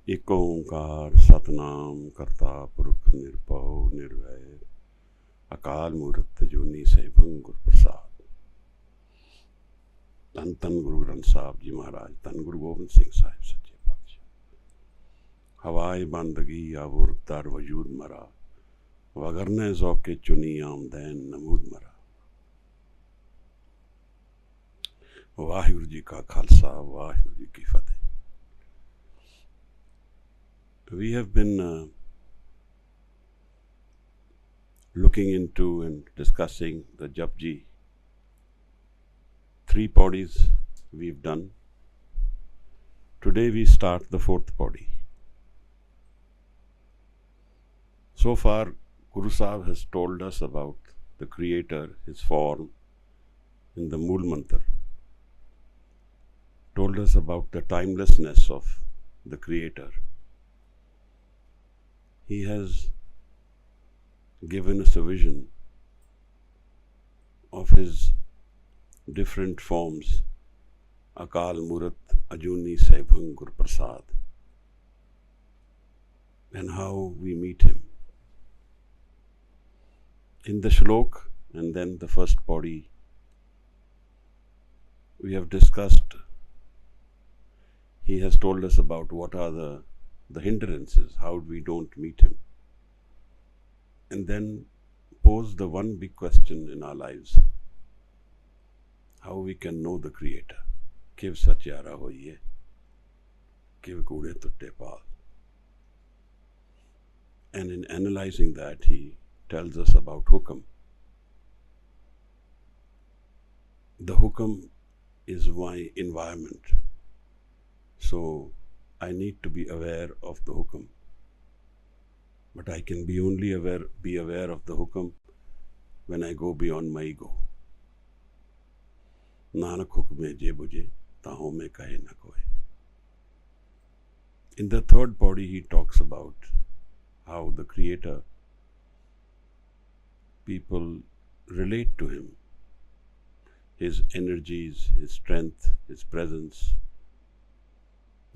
एक ओंकार सतनाम करता पुरख निरभव निर्वैर अकाल मूर्त अजूनी सैभं गुर प्रसाद। धन धन गुरु ग्रंथ साहब जी महाराज, धन गुरु गोबिंद सिंह साहिब सच्चे पातशाह। हवाए बंदगी आवुर दर वजूद मरा, वगरने ज़ौके चुनी आमदैन नमूद मरा। वाहिगुरु जी का खालसा, वाहिगुरु जी की फतेह। We have been looking into and discussing the Japji. 3 pauris we've done. Today we start the 4th pauri. So far, Guru Sahib has told us about the Creator, His form in the Mool Mantra. Told us about the timelessness of the Creator. He has given us a vision of His different forms, Akal Murat Ajuni Saibhang Gur Prasad, and how we meet Him. In the shlok and then the first pauri, we have discussed, He has told us about what are the hindrances, how we don't meet Him, and then pose the one big question in our lives: how we can know the Creator. Kiv satyara hoiye, kiv kude tutte paal. And in analyzing that, He tells us about hukam. The hukam is my environment, so I need to be aware of the hukam. But I can be only aware of the hukam when I go beyond my ego. Nanak hukme je bujhe, taho mein kahe na koe. In the 3rd pauri, he talks about how the Creator, people relate to Him, His energies, His strength, His presence,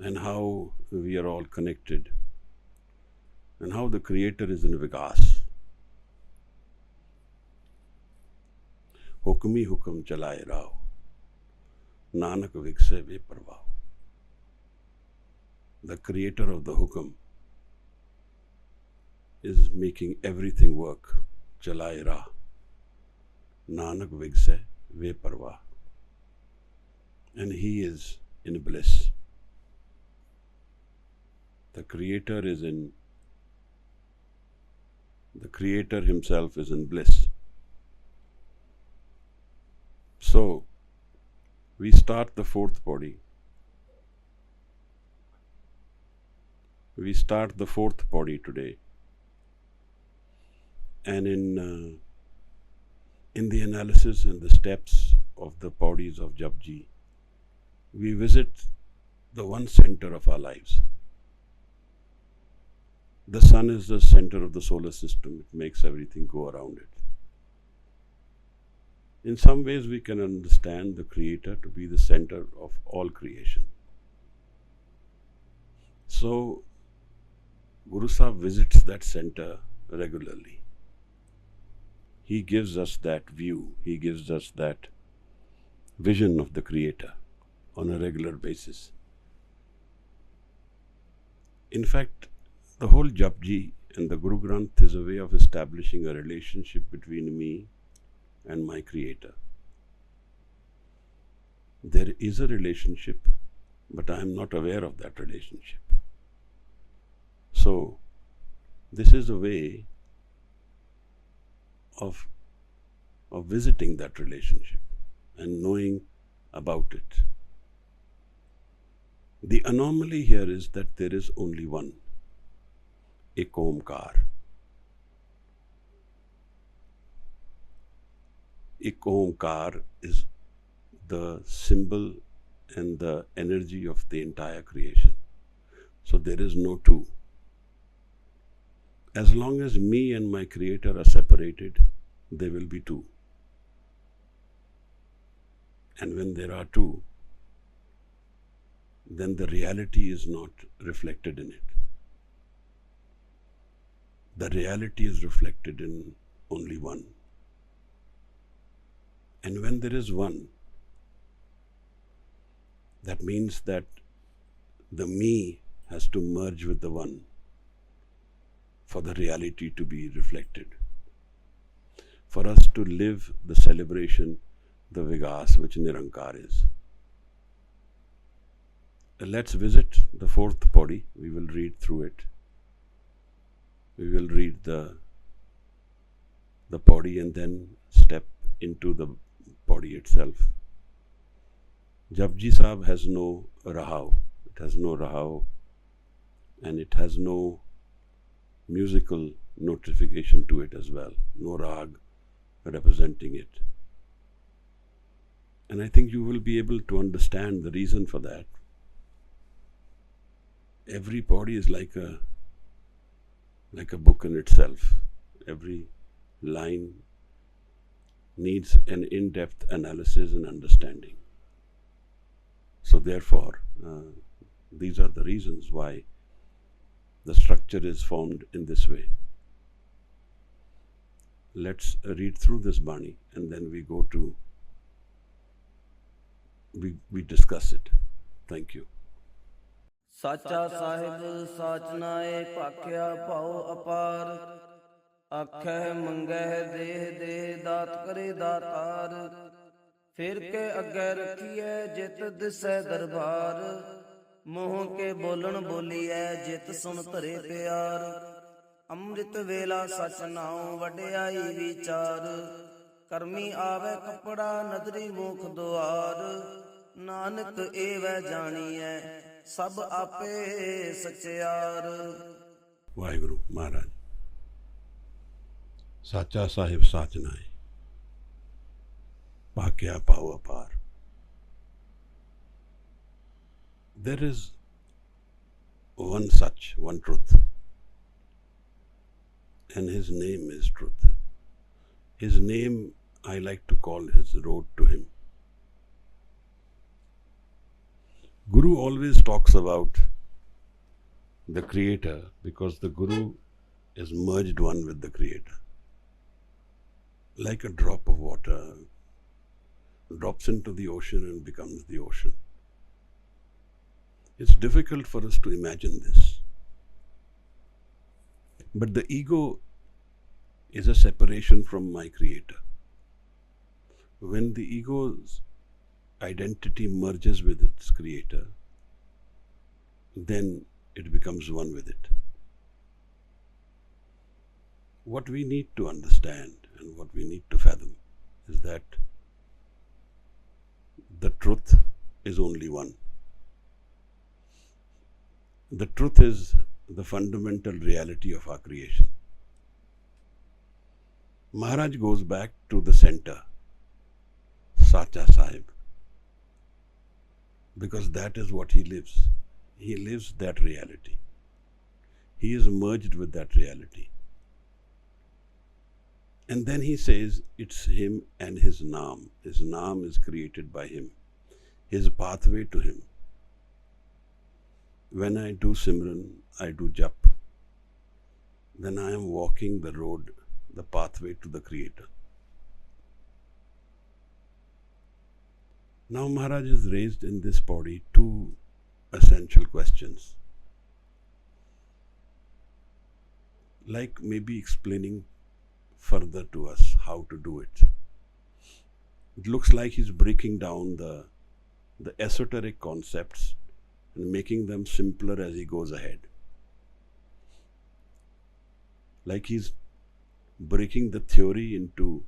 and how we are all connected, and how the Creator is in Vikas. Hukmi hukam chalaye rao, Nanak vikse beparvao. The Creator of the hukam is making everything work. Chalaye ra, Nanak vikse beparvao. And He is in bliss. The Creator Himself is in bliss. So, we start the 4th pauri. We start the 4th pauri today. And in the analysis and the steps of the pauris of Japji, we visit the one center of our lives. The sun is the center of the solar system. It makes everything go around it. In some ways, we can understand the Creator to be the center of all creation. So, Guru Sahib visits that center regularly. He gives us that view. He gives us that vision of the Creator on a regular basis. In fact, the whole Japji and the Guru Granth is a way of establishing a relationship between me and my Creator. There is a relationship, but I am not aware of that relationship. So, this is a way of visiting that relationship and knowing about it. The anomaly here is that there is only one. Ek omkar. Ek omkar is the symbol and the energy of the entire creation. So there is no two. As long as me and my Creator are separated, there will be two. And when there are two, then the reality is not reflected in it. The reality is reflected in only one. And when there is one, that means that the me has to merge with the one for the reality to be reflected. For us to live the celebration, the Vigas which Nirankar is. Let's visit the fourth Pauri. We will read through it. We will read the Pauri and then step into the Pauri itself. Japji Sahib has no rahau. It has no rahau and it has no musical notification to it as well. No rag representing it. And I think you will be able to understand the reason for that. Every Pauri is like a book in itself. Every line needs an in-depth analysis and understanding. So therefore, these are the reasons why the structure is formed in this way. Let's read through this Bani and then we go to, we discuss it. Thank you. ਸਾਚਾ ਸਾਹਿਬ ਸਾਚਨਾਏ ਭਾਖਿਆ ਭਾਉ ਅਪਾਰ ਆਖੈ ਮੰਗਹਿ ਦੇਹ ਦੇਹ ਦਾਤ ਕਰੇ ਦਾਤਾਰ ਫਿਰ ਕੇ ਅੱਗੇ ਰੱਖੀਐ ਜਿਤ ਦਿਸੈ ਦਰਬਾਰ ਮੂੰਹ ਕੇ ਬੋਲਣ ਬੋਲੀਐ ਜਿਤ ਸੁਣ ਧਰੇ ਪਿਆਰ ਅੰਮ੍ਰਿਤ ਵੇਲਾ ਸਚ ਨਾਉ ਵਡਿਆਈ ਵਿਚਾਰ ਕਰਮੀ ਆਵੇ ਕਪੜਾ ਨਦਰੀ ਮੁਖ ਦੁਆਰ ਨਾਨਕ ਏਵੈ ਜਾਣੀਐ ਸਭ ਆਪੇ ਸਚਿਆਰ। ਵਾਹਿਗੁਰੂ ਮਹਾਰਾਜ। ਸਾਚਾ ਸਾਹਿਬ ਸਾਚਨਾਏ ਭਾਖਿਆ ਭਾਉ ਅਪਾਰ। There is one such, one truth, and his name is truth. His name I like to call his road to him. Guru always talks about the Creator because the Guru is merged one with the Creator. Like a drop of water drops into the ocean and becomes the ocean. It's difficult for us to imagine this. But the ego is a separation from my Creator. When the ego's identity merges with its Creator, then it becomes one with it. What we need to understand and what we need to fathom is that the truth is only one. The truth is the fundamental reality of our creation. Maharaj goes back to the center, Sacha Sahib, because that is what he lives. He lives that reality. He is merged with that reality. And then he says it's him and his naam. His naam is created by him. His pathway to him. When I do Simran, I do Jap, then I am walking the road, the pathway to the Creator. Now Maharaj has raised in this Pauri two essential questions, like maybe explaining further to us how to do it. It looks like he's breaking down the esoteric concepts and making them simpler as he goes ahead. Like he's breaking the theory into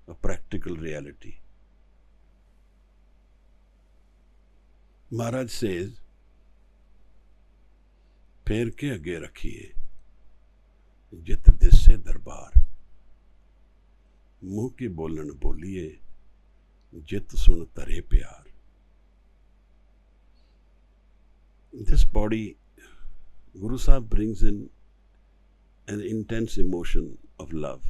a practical reality. Maharaj says, पैर के आगे रखिए जित दिसे दरबार मुंह के बोलन बोलिए जित सुन तरे प्यार. This body, Guru Sahib brings in an intense emotion of love,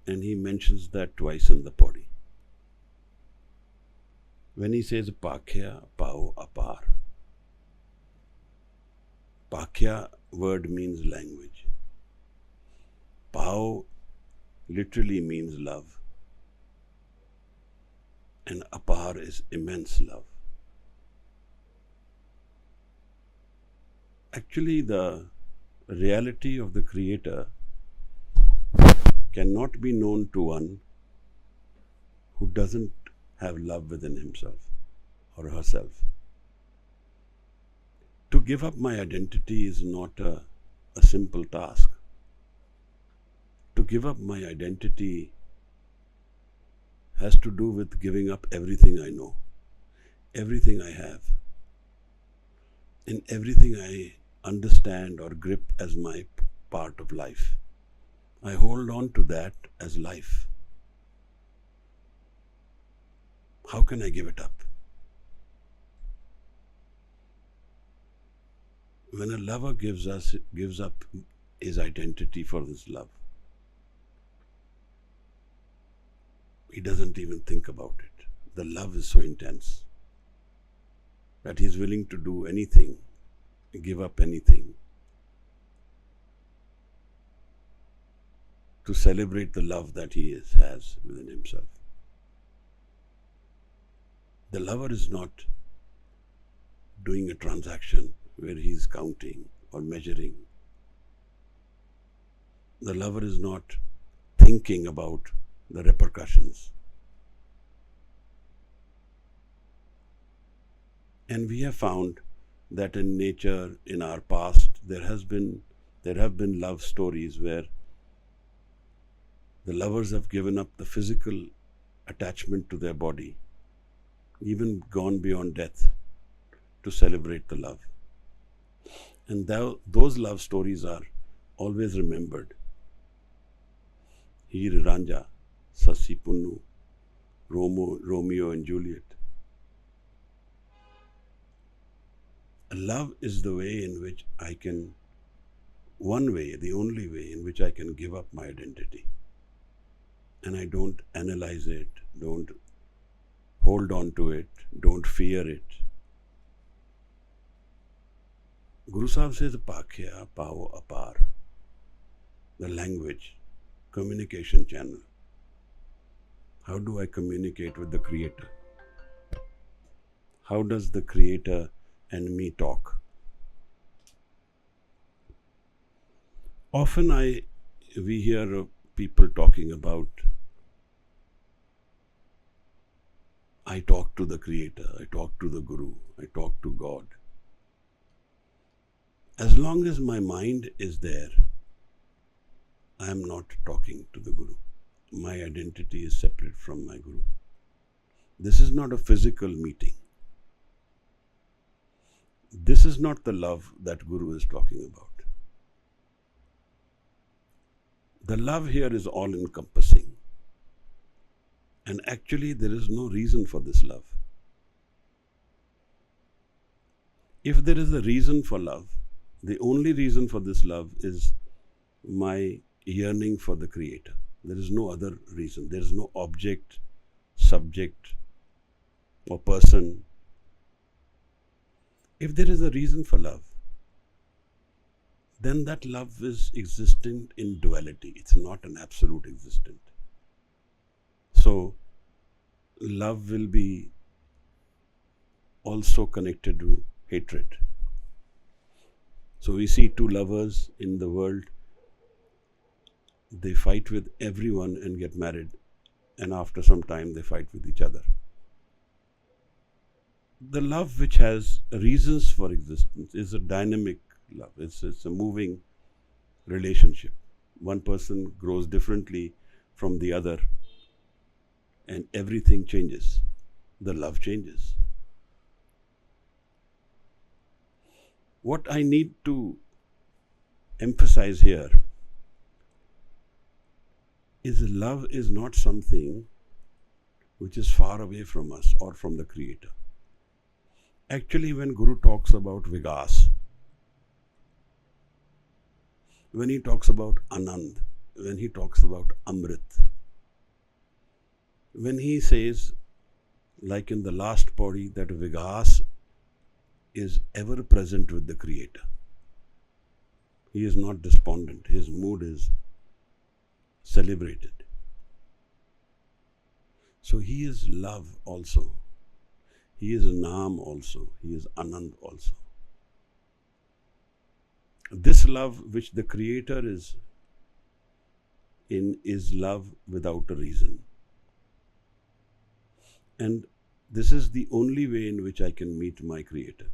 and he mentions that twice in the body. When he says Pakhya Pao Apar, Pakhya word means language. Pao literally means love. And Apar is immense love. Actually, the reality of the Creator cannot be known to one who doesn't have love within himself or herself. To give up my identity is not a simple task. To give up my identity has to do with giving up everything I know, everything I have, and everything I understand or grip as my part of life. I hold on to that as life. How can I give it up? When a lover gives up his identity for this love, he doesn't even think about it. The love is so intense that he is willing to do anything, give up anything, to celebrate the love that he has within himself. The lover is not doing a transaction where he is counting or measuring. The lover is not thinking about the repercussions. And we have found that in nature, in our past, there have been love stories where the lovers have given up the physical attachment to their body, even gone beyond death, to celebrate the love. And those love stories are always remembered. Heer Ranja, Sassi Punnu, Romeo and Juliet. Love is the way in which I can, one way, the only way in which I can give up my identity. And I don't analyze it, don't hold on to it, don't fear it. Guru Sahib says, Pakhya Pao Apar, the language, communication channel. How do I communicate with the Creator? How does the Creator and me talk? Often we hear people talking about, I talk to the Creator, I talk to the Guru, I talk to God. As long as my mind is there, I am not talking to the Guru. My identity is separate from my Guru. This is not a physical meeting. This is not the love that Guru is talking about. The love here is all-encompassing. And actually, there is no reason for this love. If there is a reason for love, the only reason for this love is my yearning for the Creator. There is no other reason. There is no object, subject, or person. If there is a reason for love, then that love is existent in duality. It's not an absolute existent. So, love will be also connected to hatred. So we see two lovers in the world, they fight with everyone and get married, and after some time they fight with each other. The love which has reasons for existence is a dynamic love. It's a moving relationship. One person grows differently from the other and everything changes. The love changes. What I need to emphasize here is love is not something which is far away from us or from the Creator. Actually, when Guru talks about Vigas, when he talks about Anand, when he talks about Amrit, when he says like in the last Pauri, that Vigas is ever present with the Creator. He is not despondent. His mood is celebrated. So he is love also. He is Naam also. He is Anand also. This love which the Creator is in is love without a reason. And this is the only way in which I can meet my Creator.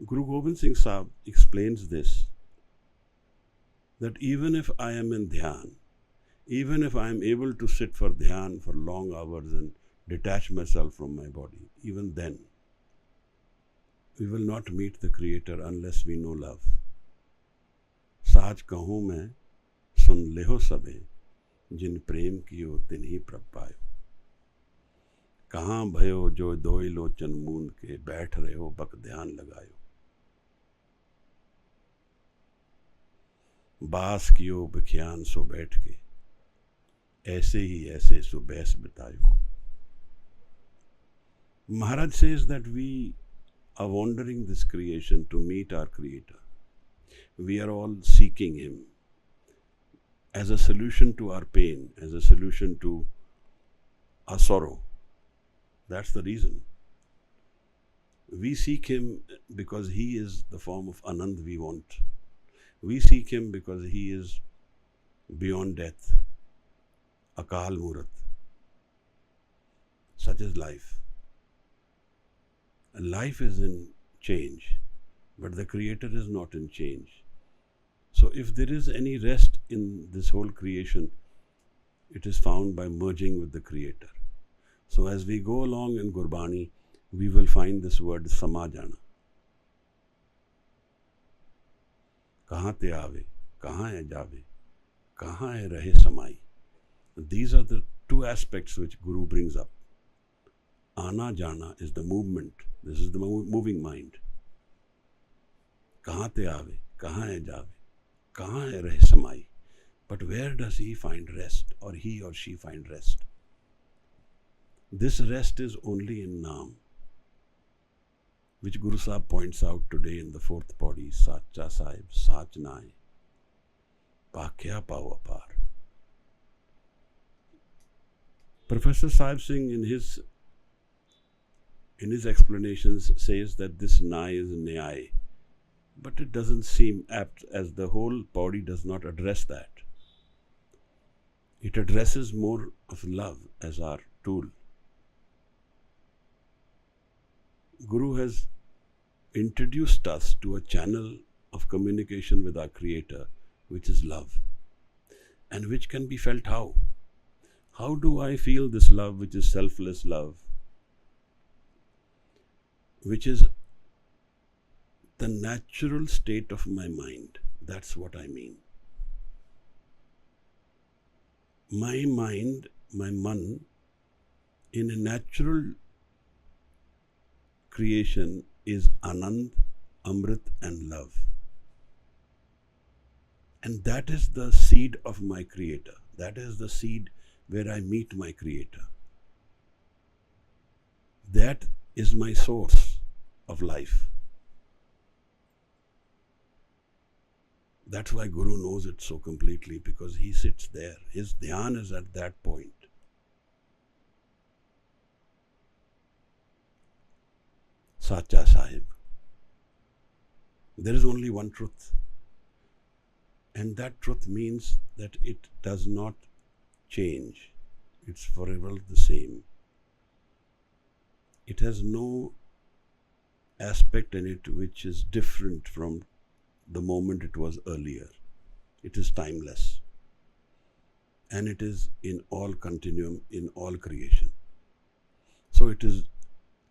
Guru Gobind Singh Sahib explains this, that even if I am in dhyan, even if I am able to sit for dhyan for long hours and detach myself from my body, even then, we will not meet the Creator unless we know love. Saaj kahun main, sun leho sabe, jin prem kiyo tin hi prab payo. कहाँ भयो जो दोई लोचन मूंद के बैठ रहे हो बक ध्यान लगायो. बास कियो बख्यान सो बैठ के ऐसे ही ऐसे सो बैस बितायो. Maharaj says that we are wandering this creation to meet our Creator. We are all seeking Him as a solution to our pain, as a solution to our sorrow. That's the reason. We seek Him because He is the form of Anand we want. We seek Him because He is beyond death, Akal Murat. Such is life. Life is in change, but the Creator is not in change. So if there is any rest in this whole creation, it is found by merging with the Creator. So as we go along in Gurbani, we will find this word samajana. Kahan te aave, kahan hai jave, kahan hai rahe samai. These are the two aspects which Guru brings up. Ana jana is the movement. This is the moving mind. Kahan te aave, kahan hai jave, kahan hai rahe samai. But where does he find rest, or he or she find rest? This rest is only in Naam, which Guru Sahib points out today in the fourth Pauri, Sacha Sahib, Sach Nai, Pakya Pau Apar. Professor Sahib Singh in his explanations says that this Nai is Nyai, but it doesn't seem apt, as the whole Pauri does not address that. It addresses more of love as our tool. Guru has introduced us to a channel of communication with our Creator, which is love, and which can be felt how? How do I feel this love, which is selfless love, which is the natural state of my mind? That's what I mean. My mind, my man, in a natural creation is Anand, Amrit and love. And that is the seed of my Creator. That is the seed where I meet my Creator. That is my source of life. That's why Guru knows it so completely, because he sits there. His dhyan is at that point. Sacha Sahib. There is only one truth. And that truth means that it does not change. It's forever the same. It has no aspect in it which is different from the moment it was earlier. It is timeless. And it is in all continuum, in all creation. So it is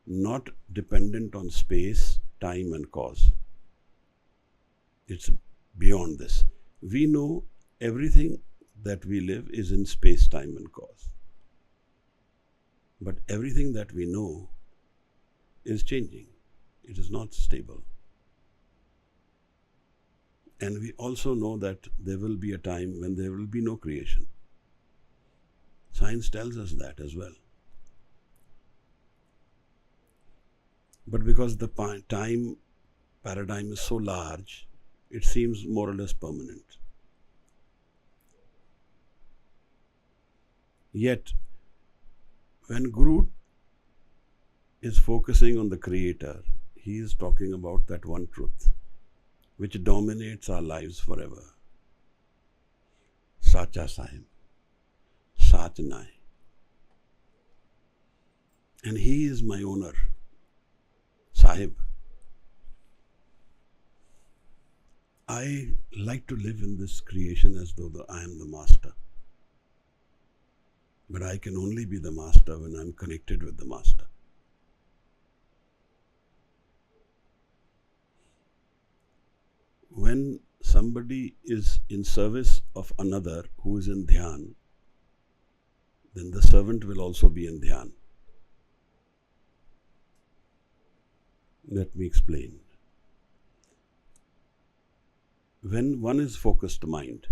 not dependent on space, time and cause. It's beyond this. We know everything that we live is in space, time and cause. But everything that we know is changing. It is not stable. And we also know that there will be a time when there will be no creation. Science tells us that as well. But because the time paradigm is so large, it seems more or less permanent. Yet, when Guru is focusing on the Creator, he is talking about that one truth which dominates our lives forever. Sacha Sahib, Sach Nai. And he is my owner, Sahib. I like to live in this creation as though I am the master. But I can only be the master when I'm connected with the master. When somebody is in service of another who is in dhyan, then the servant will also be in dhyan. Let me explain. When one is focused mind,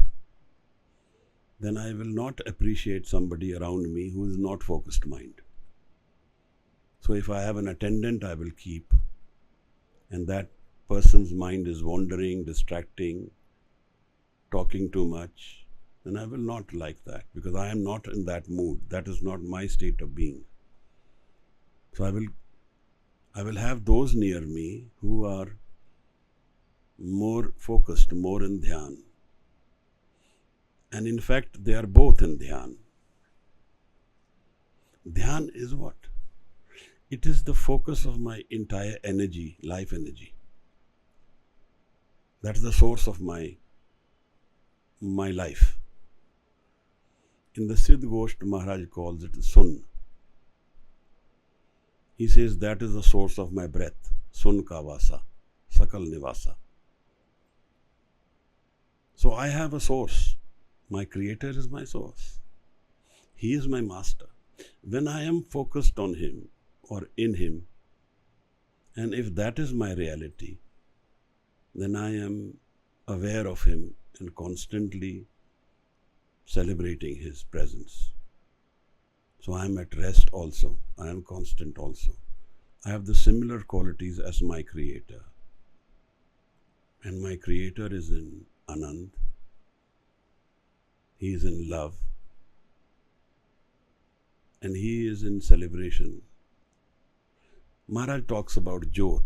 then I will not appreciate somebody around me who is not focused mind. So if I have an attendant, I will keep, and that person's mind is wandering, distracting, talking too much, then I will not like that, because I am not in that mood. That is not my state of being. So I will have those near me who are more focused, more in dhyan. And in fact, they are both in dhyan. Dhyan is what? It is the focus of my entire energy, life energy. That is the source of my life. In the Siddh Gosht, Maharaj calls it Sun. He says that is the source of my breath. Sun ka vasa, sakal nivasa. So I have a source. My Creator is my source. He is my master. When I am focused on Him or in Him, and if that is my reality, then I am aware of Him and constantly celebrating His presence. So I am at rest also. I am constant also. I have the similar qualities as my Creator. And my Creator is in Anand. He is in love. And He is in celebration. Maharaj talks about Jyot.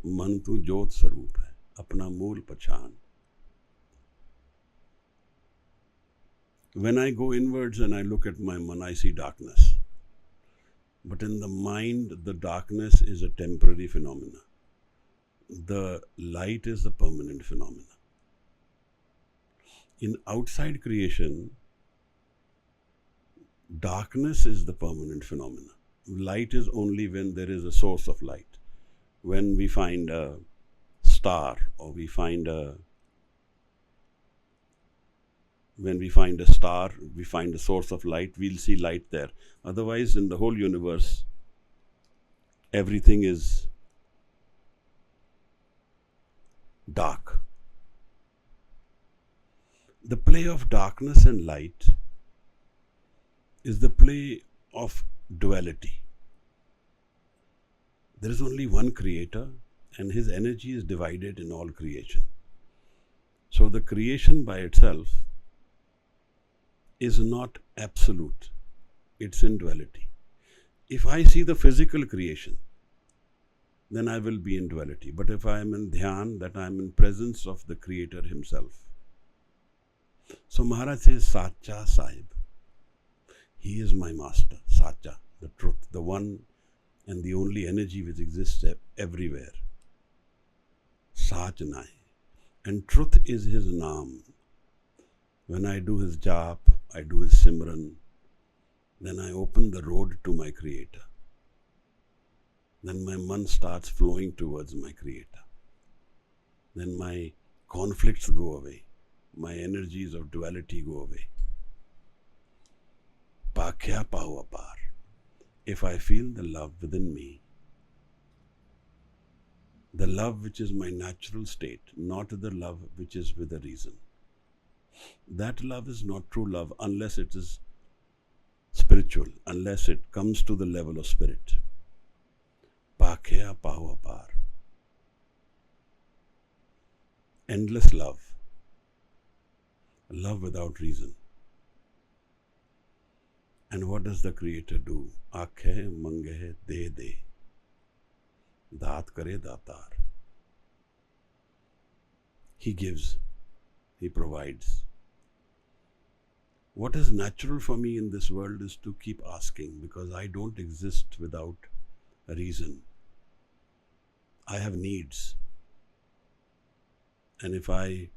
Man tu Jyot Sarup hai. Apna mool pachan. When I go inwards and I look at my man, I see darkness. But in the mind, the darkness is a temporary phenomena. The light is the permanent phenomena. In outside creation, darkness is the permanent phenomena. Light is only when there is a source of light. When we find a star or we find a star, we find a source of light, we'll see light there. Otherwise, in the whole universe, everything is dark. The play of darkness and light is the play of duality. There is only one Creator, and His energy is divided in all creation. So the creation by itself is not absolute. It's in duality. If I see the physical creation, then I will be in duality. But if I am in dhyan, that I am in presence of the Creator Himself. So Maharaj says, Sacha Sahib. He is my master, Sacha, the truth, the one and the only energy which exists everywhere. Sach Nai. And truth is His naam. When I do His jap, I do His simran, then I open the road to my Creator. Then my man starts flowing towards my Creator. Then my conflicts go away. My energies of duality go away. Pakhya pahu apar. If I feel the love within me, the love which is my natural state, not the love which is with a reason. That love is not true love unless it is spiritual, unless it comes to the level of spirit. Pakhya आख्या पाहो अपार. Endless love. Love without reason. And what does the Creator do? Aakhe mange de de. Daat kare datar. He gives. He provides. What is natural for me in this world is to keep asking, because I don't exist without a reason. I have needs. And if I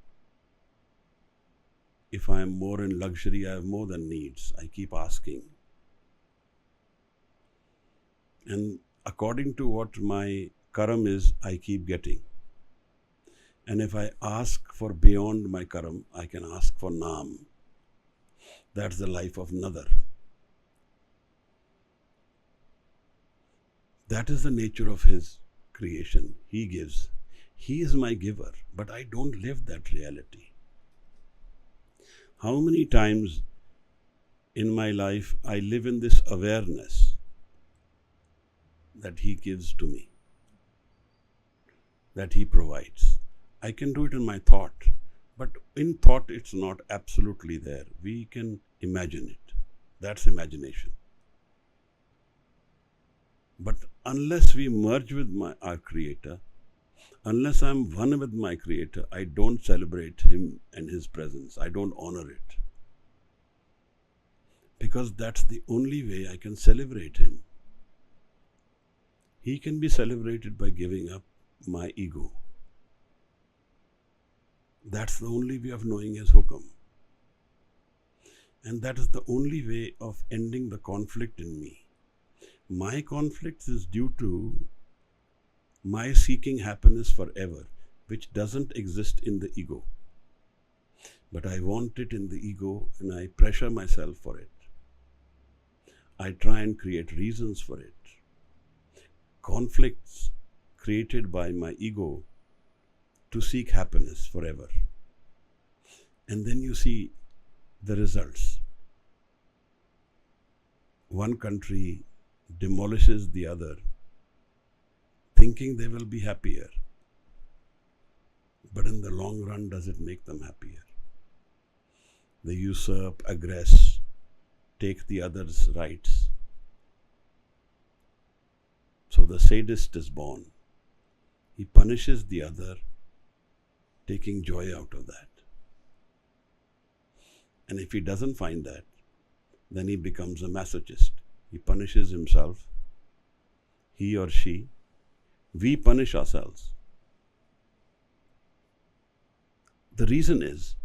am more in luxury, I have more than needs. I keep asking. And according to what my karam is, I keep getting. And if I ask for beyond my karam, I can ask for naam. That's the life of Nadar. That is the nature of his creation. He gives. He is my giver, but I don't live that reality. How many times in my life I live in this awareness that he gives to me, that he provides. I can do it in my thought, but in thought it's not absolutely there. We can imagine it. That's imagination. But unless we merge with our Creator, unless I'm one with my Creator, I don't celebrate him and his presence. I don't honor it. Because that's the only way I can celebrate him. He can be celebrated by giving up my ego. That's the only way of knowing his hukam. And that is the only way of ending the conflict in me. My conflict is due to my seeking happiness forever, which doesn't exist in the ego. But I want it in the ego and I pressure myself for it. I try and create reasons for it. Conflicts created by my ego to seek happiness forever. And then you see the results. One country demolishes the other, thinking they will be happier. But in the long run, does it make them happier? They usurp, aggress, take the other's rights. So the sadist is born. He punishes the other, taking joy out of that. And if he doesn't find that, then he becomes a masochist. He punishes himself, he or she. We punish ourselves. The reason is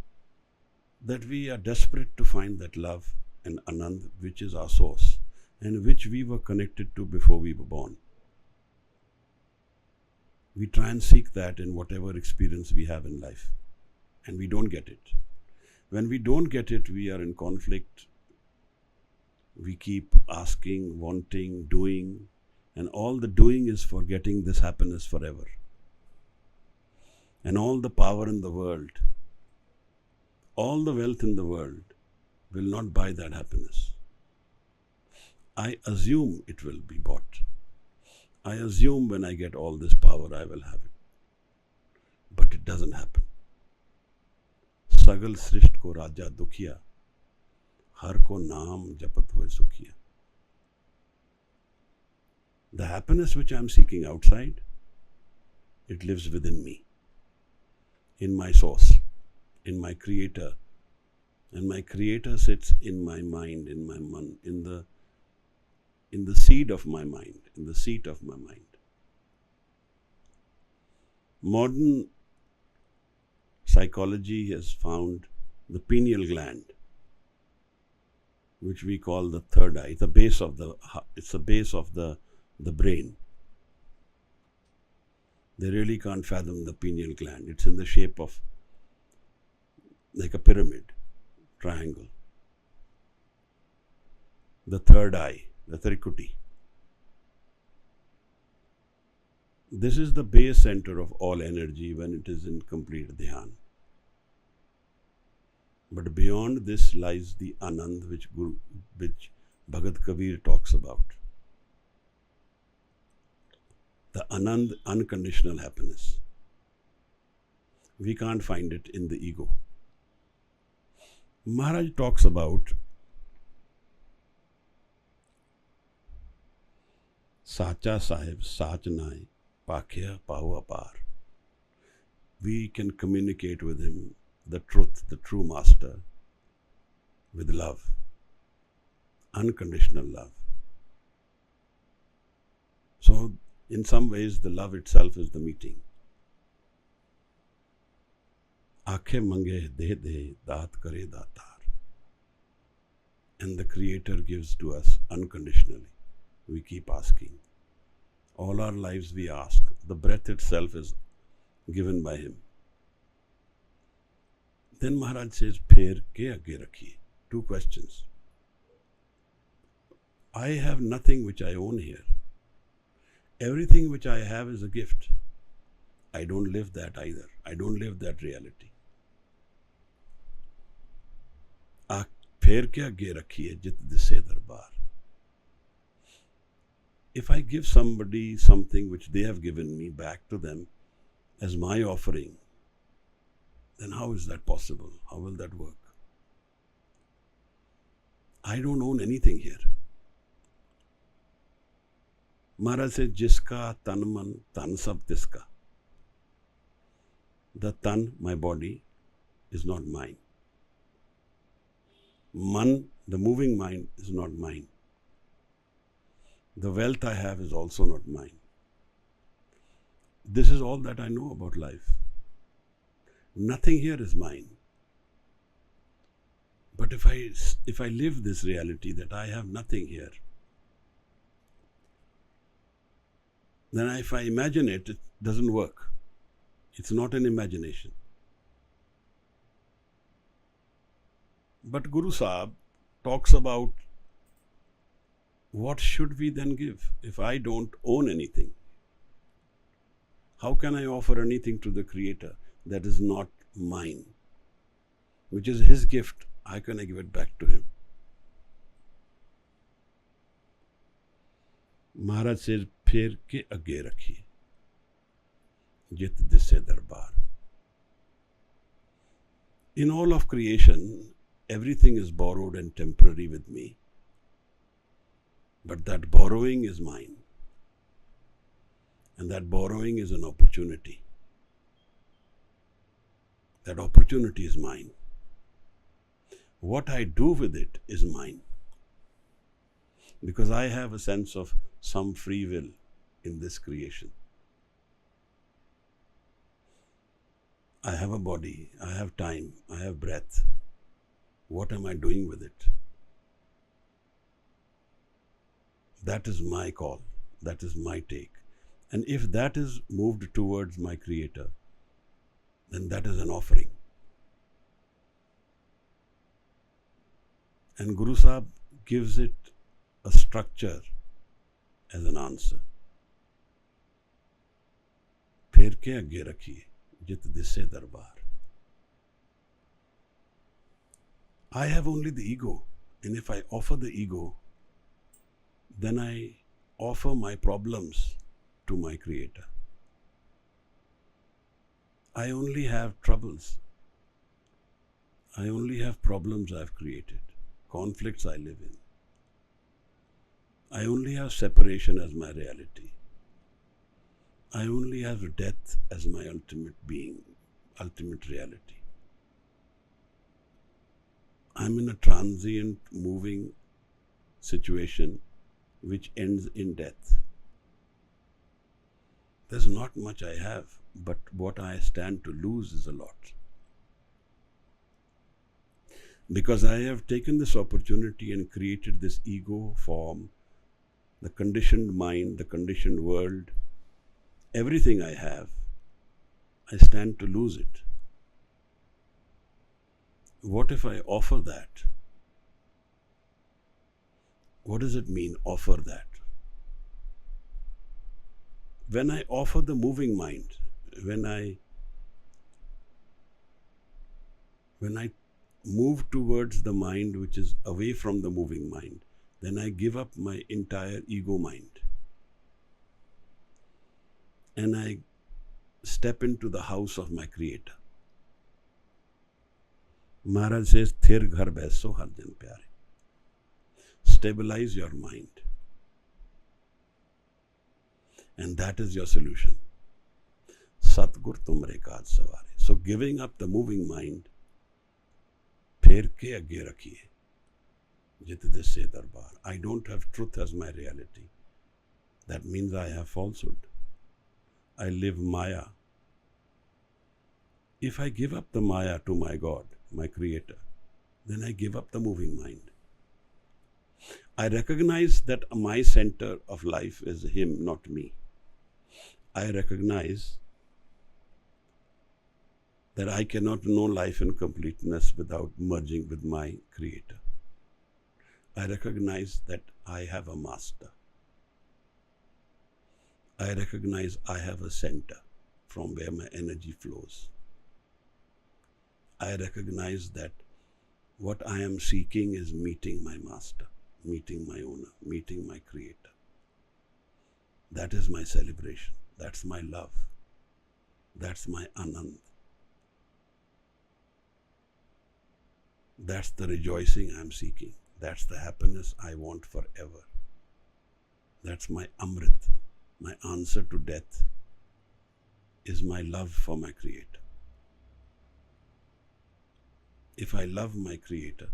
that we are desperate to find that love and Anand, which is our source and which we were connected to before we were born. We try and seek that in whatever experience we have in life, and we don't get it. When we don't get it, we are in conflict. We keep asking, wanting, doing, and all the doing is for getting this happiness forever. And all the power in the world, all the wealth in the world will not buy that happiness. I assume it will be bought. I assume when I get all this power, I will have it. But it doesn't happen. Sagal srisht ko raja dukhiya, har ko naam japat hoye sukhiya. The happiness which I am seeking outside, it lives within me, in my source, in my Creator. And my Creator sits in my mind, in my man, in the seed of my mind, in the seat of my mind. Modern psychology has found the pineal gland, which we call the third eye. It's the base of the brain. They really can't fathom the pineal gland. It's in the shape of like a pyramid, triangle. The third eye, the Trikuti. This is the base center of all energy when it is in complete dhyan. But beyond this lies the Anand, which Bhagat Kabir talks about. the Anand, unconditional happiness. We can't find it in the ego. Maharaj talks about Sacha Sahib, Sach Nai, Pakhya Pau Apar. We can communicate with him, the truth, the true master, with love, unconditional love. So, in some ways, the love itself is the meeting. Aakhe mange de de, daat kare daatar. And the Creator gives to us unconditionally. We keep asking. All our lives we ask. The breath itself is given by Him. Then Maharaj says, Pher ke agge rakhiye. 2 questions. I have nothing which I own here. Everything which I have is a gift. I don't live that either. I don't live that reality. Pher ke agge rakhiye jit dise darbar. If I give somebody something which they have given me back to them as my offering, then how is that possible? How will that work? I don't own anything here. Maharaj says, Jiska tan man tan sab tiska. The tan, my body, is not mine. Man, the moving mind, is not mine. The wealth I have is also not mine. This is all that I know about life. Nothing here is mine. But if I live this reality that I have nothing here, then if I imagine it, it doesn't work. It's not an imagination. But Guru Sahib talks about what should we then give if I don't own anything? How can I offer anything to the Creator that is not mine, which is His gift? How can I give it back to Him? Maharaj says, Pher ke agge rakhiye, jit dise darbar. In all of creation, everything is borrowed and temporary with me. But that borrowing is mine. And that borrowing is an opportunity. That opportunity is mine. What I do with it is mine. Because I have a sense of some free will in this creation. I have a body, I have time, I have breath. What am I doing with it? That is my call. That is my take. And if that is moved towards my Creator, then that is an offering. And Guru Sahib gives it a structure as an answer. Pher ke agge rakhiye, jit dise darbar. I have only the ego, and if I offer the ego, then I offer my problems to my Creator. I only have troubles. I only have problems I've created, conflicts I live in. I only have separation as my reality. I only have death as my ultimate being, ultimate reality. I'm in a transient, moving situation which ends in death. There's not much I have, but what I stand to lose is a lot. Because I have taken this opportunity and created this ego form, the conditioned mind, the conditioned world, everything I have, I stand to lose it. What if I offer that? What does it mean, offer that? When I offer the moving mind, when I move towards the mind which is away from the moving mind, then I give up my entire ego mind. and I step into the house of my Creator. Maharaj says, Thir ghar baiso har din pyare. Stabilize your mind. And that is your solution. Satgur tumre kaaj saware. So giving up the moving mind, pher ke agge rakhiye. Jit disse darbar. I don't have truth as my reality. That means I have falsehood. I live Maya. If I give up the Maya to my God, my Creator, then I give up the moving mind. I recognize that my center of life is Him, not me. I recognize that I cannot know life in completeness without merging with my Creator. I recognize that I have a master. I recognize I have a center from where my energy flows. I recognize that what I am seeking is meeting my master, meeting my owner, meeting my Creator. That is my celebration. That's my love. That's my Anand. That's the rejoicing I'm seeking. That's the happiness I want forever. That's my Amrit. My answer to death is my love for my Creator. If I love my Creator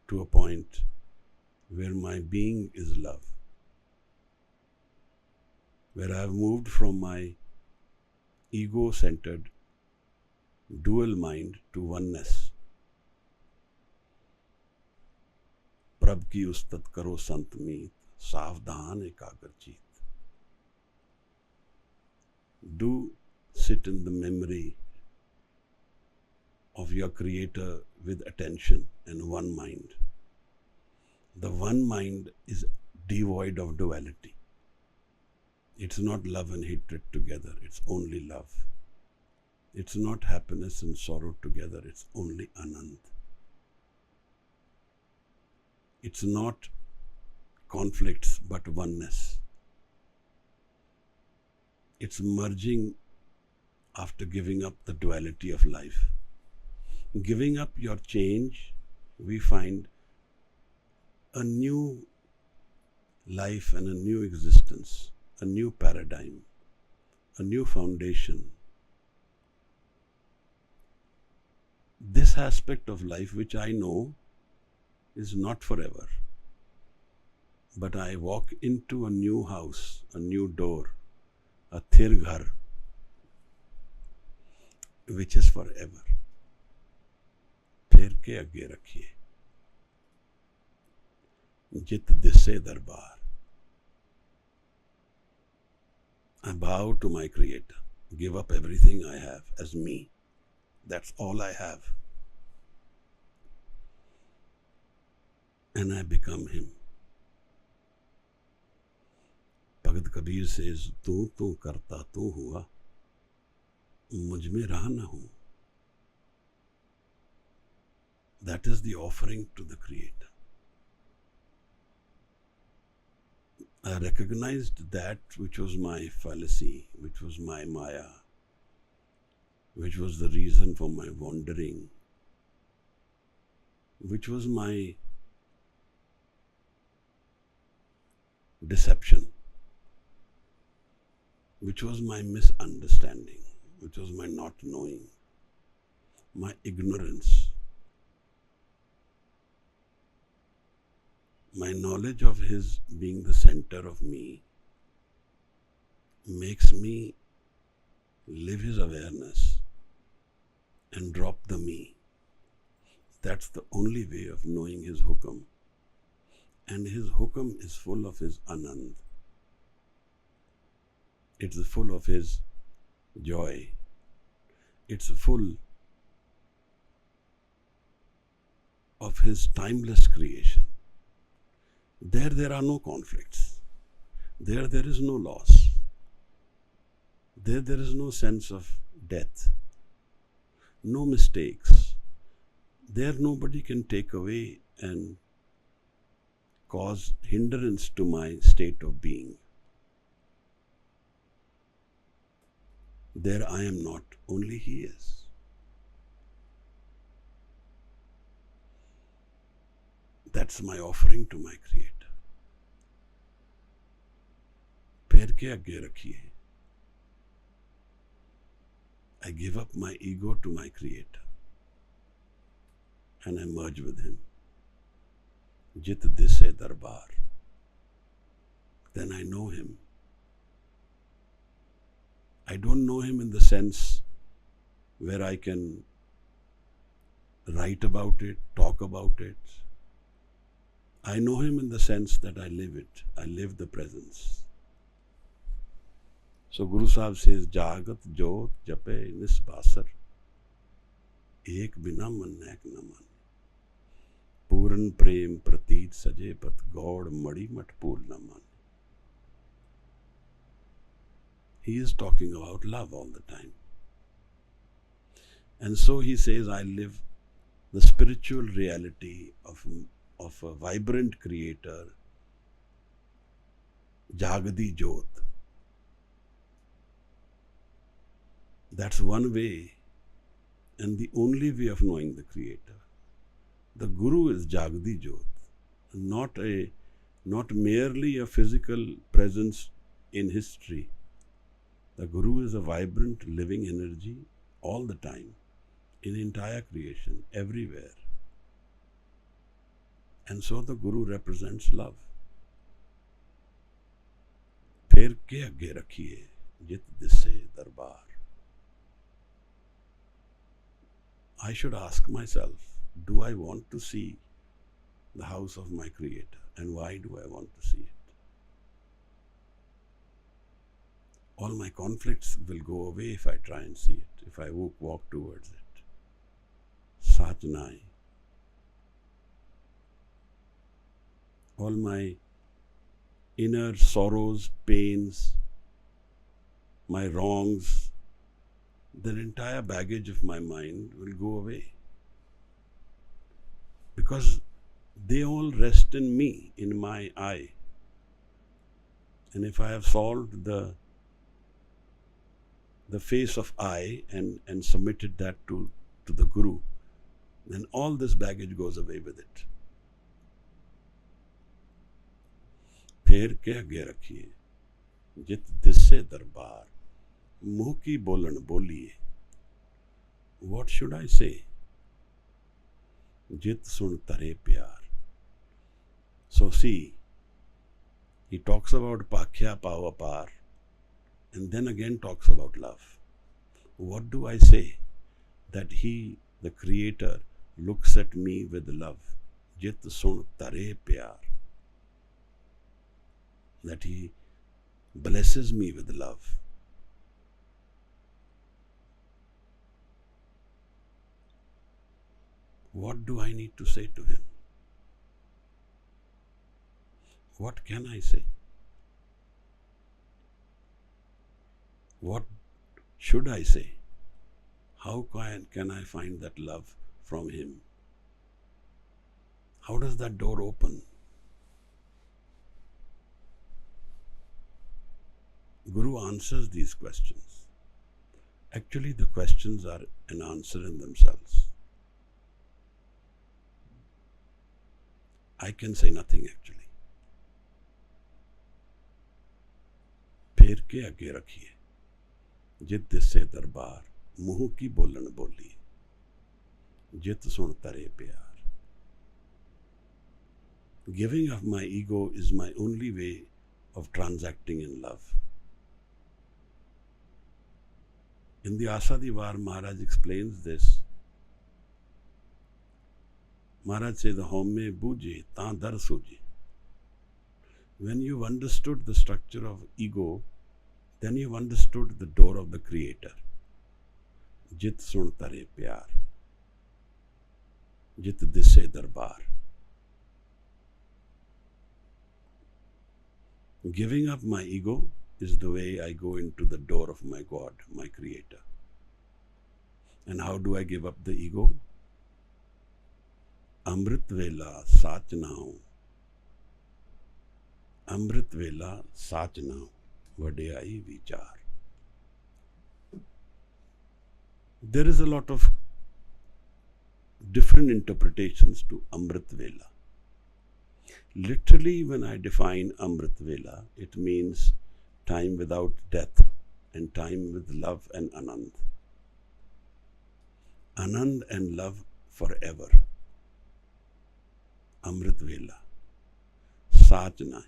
to a point where my being is love, where I have moved from my ego-centered dual mind to oneness, प्रभ की उस्तत करो संत मीत, सावधान एकाग्र चित. Do sit in the memory of your Creator with attention and one mind. The one mind is devoid of duality. It's not love and hatred together, it's only love. It's not happiness and sorrow together, it's only Anand. It's not conflicts but oneness. It's merging after giving up the duality of life. Giving up your change, we find a new life and a new existence, a new paradigm, a new foundation. This aspect of life, which I know is not forever, but I walk into a new house, a new door, a thir ghar, which is forever. Pher ke agge rakhiye. Jit disse darbar. I bow to my Creator, give up everything I have as me. That's all I have. And I become Him. Bhagat Kabir says, Tu karta tu hua, mujh mein raha na hu. That is the offering to the Creator. I recognized that which was my fallacy, which was my Maya, which was the reason for my wandering, which was my deception, which was my misunderstanding, which was my not knowing, my ignorance. My knowledge of His being the center of me makes me live His awareness and drop the me. That's the only way of knowing His hukam. And His hukam is full of His Anand. It's full of His joy. It's full of His timeless creation. There are no conflicts. There is no loss. There is no sense of death. No mistakes. There nobody can take away and cause hindrance to my state of being. There I am not, only He is. That's my offering to my Creator. पैर के आगे रखिए. I give up my ego to my Creator and I merge with Him. Jit dise darbar. Then I know Him. I don't know Him in the sense where I can write about it, talk about it. I know Him in the sense that I live it. I live the presence. So Guru Sahib says, Jagat jyot jape nisbasar, ek bina man naik na man. Puran prem prateet saje pat gaud madi mat pool na man. He is talking about love all the time. And so he says, I live the spiritual reality of a vibrant Creator, Jagadi Jyot. That's one way and the only way of knowing the Creator. The Guru is Jagadi Jyot, not merely a physical presence in history. The Guru is a vibrant, living energy all the time, in entire creation, everywhere. And so the Guru represents love. Phir ke agge rakhiye, jit disse darbar. I should ask myself, do I want to see the house of my Creator? And why do I want to see it? All my conflicts will go away if I try and see it, if I walk towards it. Sajnai. All my inner sorrows, pains, my wrongs, the entire baggage of my mind will go away. Because they all rest in me, in my I. And if I have solved the face of I and submitted that to the Guru, then all this baggage goes away with it. Phir ke agge rakhiye, jit disse darbar, muh ki bolan boliye. What should I say? Jit sun tare pyar. So see, he talks about pakhya pava par, and then again talks about love. What do I say? That He, the Creator, looks at me with love. Jit sun tare pyar. That He blesses me with love. What do I need to say to Him? What can I say? What should I say? How can I find that love from Him? How does that door open? Guru answers these questions. Actually, the questions are an answer in themselves. I can say nothing actually. Phir ke agge rakhiye, jit disse darbar, muh ki bolan boliye, jit sun tare pyar. Giving up my ego is my only way of transacting in love. In the Asa Di War, Maharaj explains this. Maharaj says, Homme buje, taan dar suje. When you've understood the structure of ego, then you've understood the door of the Creator. Jit sun tare pyar. Jit disse darbar. Giving up my ego is the way I go into the door of my God, my Creator. And how do I give up the ego? Amrit vela sach naho. Amrit vela sach naho. Vadeyai vichar. There is a lot of different interpretations to Amrit Vela. Literally, when I define Amrit Vela, it means time without death and time with love and Anand. Anand and love forever. Amrit Vela. Sajna.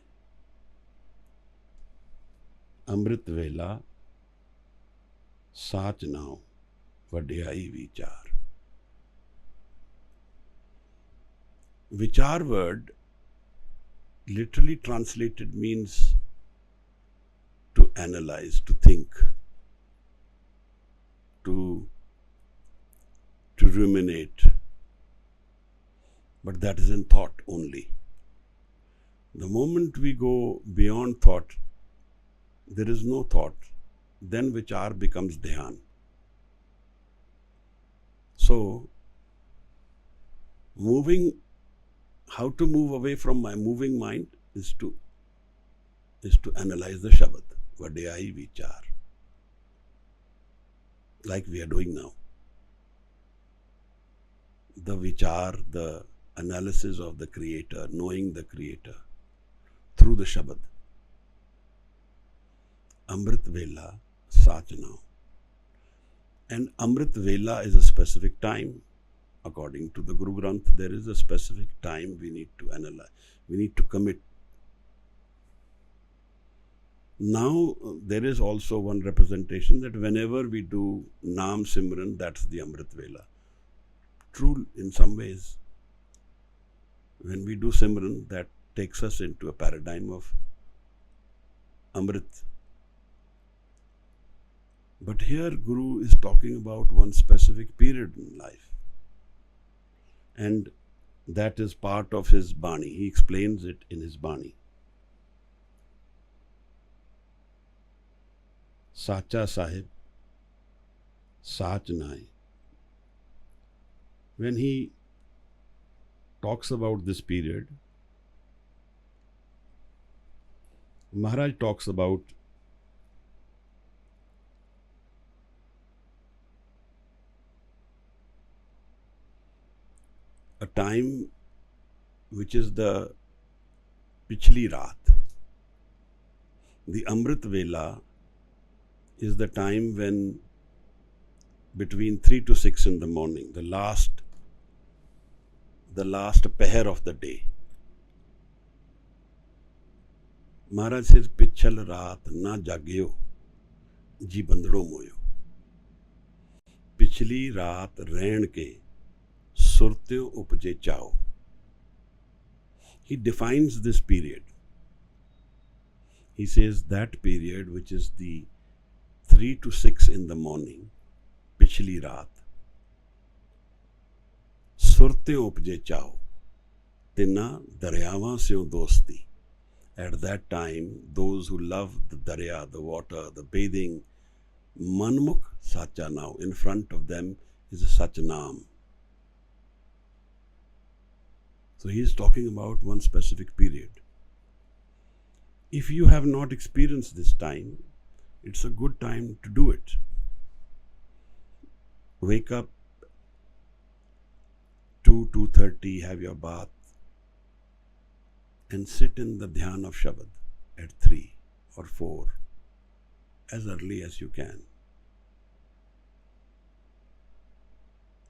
Amrit Vela. Sajnao. Vadhyai Vichar. Vichar word literally translated means to analyze, to think, to ruminate. But that is in thought only. The moment we go beyond thought, there is no thought, then vichar becomes dhyan. So, how to move away from my moving mind is to analyze the Shabad, Vadhyai Vichar, like we are doing now. The Vichar, the analysis of the Creator, knowing the Creator through the Shabad. Amrit Vela Sajnao. And Amrit Vela is a specific time. According to the Guru Granth, there is a specific time we need to analyze, we need to commit. Now, there is also one representation that whenever we do Naam Simran, that's the Amrit Vela. True in some ways. When we do Simran, that takes us into a paradigm of Amrit. But here Guru is talking about one specific period in life. And that is part of his Bani. He explains it in his Bani. Sacha Sahib, Sach Nai. When he talks about this period, Maharaj talks about a time which is the Pichli Raat. The Amrit Vela is the time when between 3 to 6 in the morning, the last peher of the day. Maharaj says, Pichal Raat na jagyo, ji bandro moyo. Pichli Raat रहन के Surtyo upje chao. He defines this period. He says that period, which is the 3 to 6 in the morning, Pichli Raat, Surtyo upje chao, Tina daryavan seo dosti. At that time, those who love the darya, the water, the bathing, manmukh sacha now, in front of them is a Sach Naam. So he is talking about one specific period. If you have not experienced this time, it's a good time to do it. Wake up 2:30, have your bath, and sit in the dhyan of Shabad at 3 or 4, as early as you can,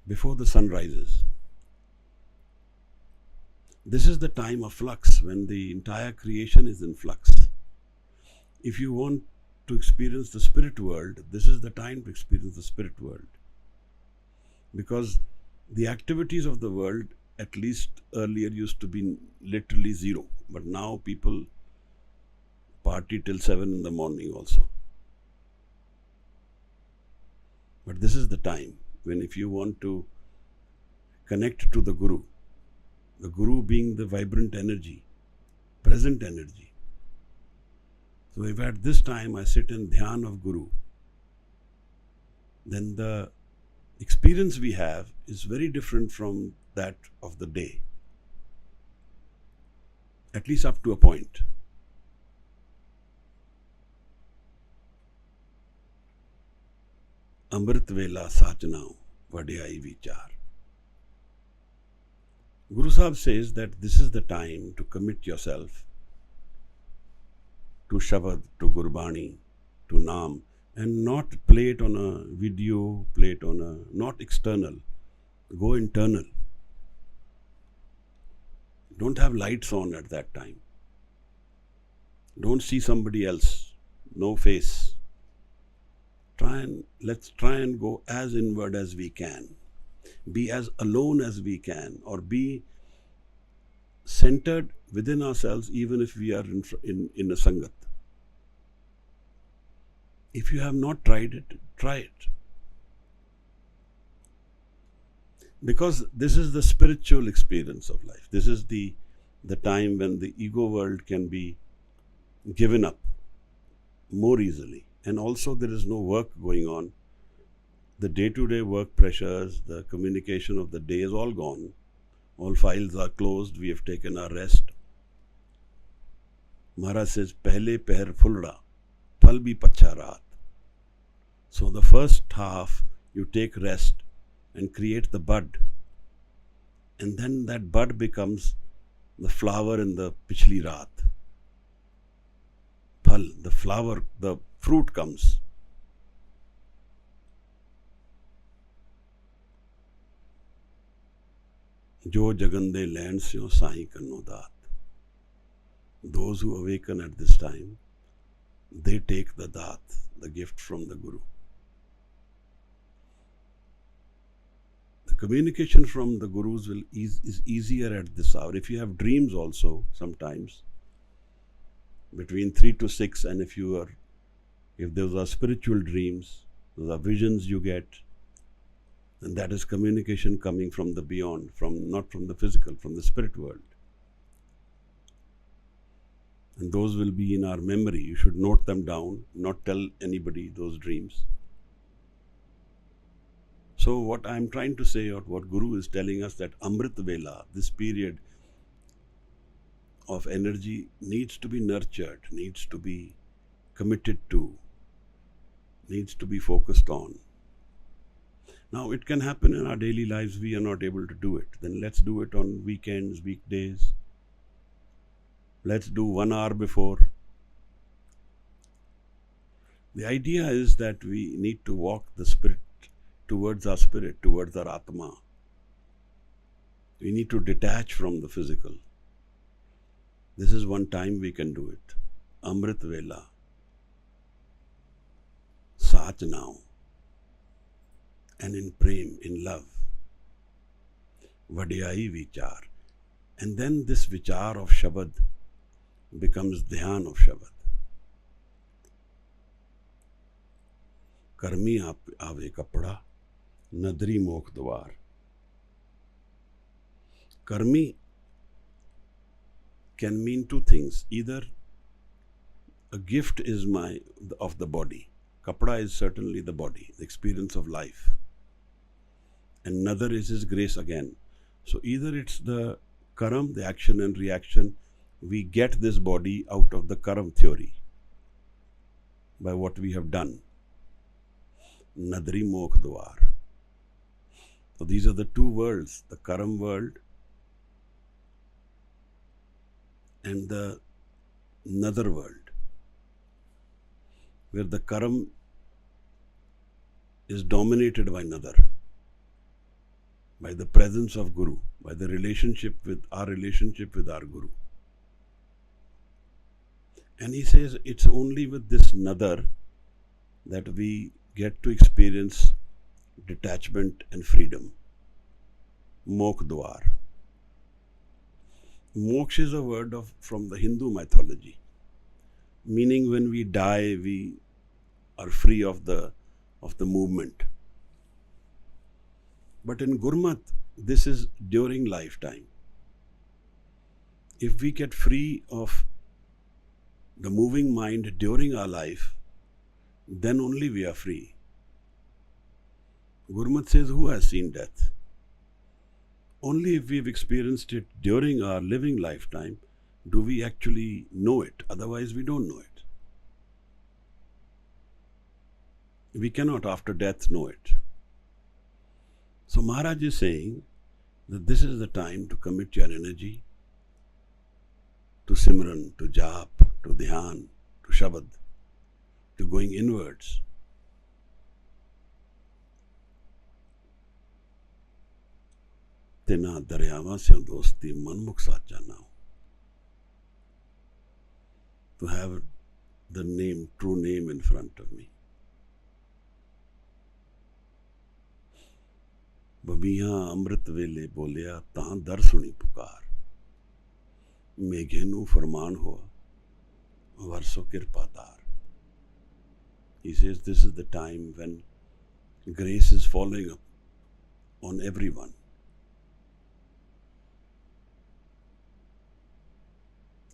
before the sun rises. This is the time of flux, when the entire creation is in flux. If you want to experience the spirit world, this is the time to experience the spirit world. Because the activities of the world, at least earlier, used to be literally zero. But now people party till 7 in the morning also. But this is the time when, if you want to connect to the Guru being the vibrant energy, present energy. So if at this time I sit in dhyan of Guru, then the experience we have is very different from that of the day, at least up to a point. Amrit Vela Sachnao Vadhyai Vichar. Guru Sahib says that this is the time to commit yourself to Shabad, to Gurbani, to Naam, and not play it on a video, play it on a, not external, go internal. Don't have lights on at that time. Don't see somebody else, no face. Let's try and go as inward as we can. Be as alone as we can, or be centered within ourselves even if we are in a sangat. If you have not tried it, try it. Because this is the spiritual experience of life. This is the time when the ego world can be given up more easily. And also there is no work going on. The day-to-day work pressures, the communication of the day is all gone. All files are closed. We have taken our rest. Maharaj says, Pehle peher fulda, phal bhi pacha raat. So the first half, you take rest and create the bud. And then that bud becomes the flower in the pichli raat. Phal, the flower, the fruit comes. Jo jagande land syo SINGH kanno daat. Those who awaken at this time, they take the daat, the gift from the Guru. The communication from the Gurus is easier at this hour. If you have dreams also, sometimes, between 3 to 6, and if those are spiritual dreams, those are visions you get, and that is communication coming from the beyond, not from the physical, from the spirit world. And those will be in our memory. You should note them down, not tell anybody those dreams. So what I am trying to say, or what Guru is telling us, that Amrit Vela, this period of energy, needs to be nurtured, needs to be committed to, needs to be focused on. Now it can happen in our daily lives, we are not able to do it. Then let's do it on weekends, weekdays. Let's do 1 hour before. The idea is that we need to walk the spirit towards our spirit, towards our Atma. We need to detach from the physical. This is one time we can do it. Amrit Vela. Sach now. And in prem, in love. Vadhyai Vichar. And then this Vichar of Shabad becomes Dhyan of Shabad. Karmi aave kapda, nadri mokh dwar. Karmi can mean two things. Either a gift is of the body. Kapda is certainly the body, the experience of life. And nadar is his grace again. So either it's the karam, the action and reaction. We get this body out of the karam theory by what we have done. Nadri mokh dwar. So these are the two worlds, the karam world and the nadar world, where the karam is dominated by nadar, by the presence of Guru, by the relationship with our Guru. And he says it's only with this nadar that we get to experience detachment and freedom. Mokh dwar. Moksha is a word from the Hindu mythology, meaning when we die, we are free of the movement. But in Gurmat, this is during lifetime. If we get free of the moving mind during our life, then only we are free. Gurmat says, who has seen death? Only if we've experienced it during our living lifetime do we actually know it. Otherwise, we don't know it. We cannot after death know it. So Maharaj is saying that this is the time to commit your energy to Simran, to Jap, to Dhyan, to Shabad, to going inwards. Tina daryawa se dosti manmukh sacha now. To have the name, true name in front of me. Babiyan amrit vele bolya taan dar suni pukar. Meghenu farman hua, varso kirpadar. He says this is the time when grace is falling up on everyone.